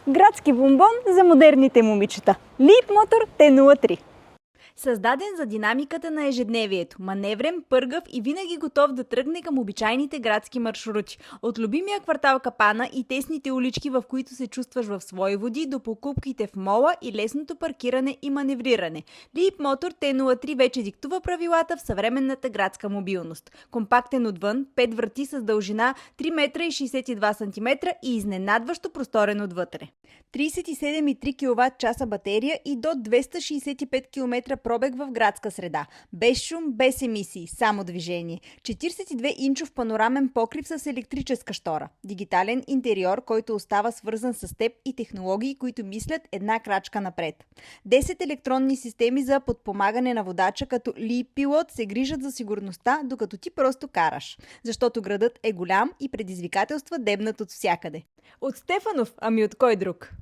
Градски бомбон за модерните момичета. Leapmotor T03. Създаден за динамиката на ежедневието, маневрен, пъргав и винаги готов да тръгне към обичайните градски маршрути. От любимия квартал Капана и тесните улички, в които се чувстваш в свои води, до покупките в мола и лесното паркиране и маневриране. Leapmotor T03 вече диктува правилата в съвременната градска мобилност. Компактен отвън, 5 врати с дължина 3 метра и 62 см и изненадващо просторен отвътре. 37,3 кВт батерия и до 265 км пробег в градска среда. Без шум, без емисии, само движение. 42-инчов панорамен покрив с електрическа щора. Дигитален интериор, който остава свързан с теб и технологии, които мислят една крачка напред. 10 електронни системи за подпомагане на водача като Leap се грижат за сигурността, докато ти просто караш. Защото градът е голям и предизвикателства дебнат от всякъде. От Стефанов, ами от кой друг?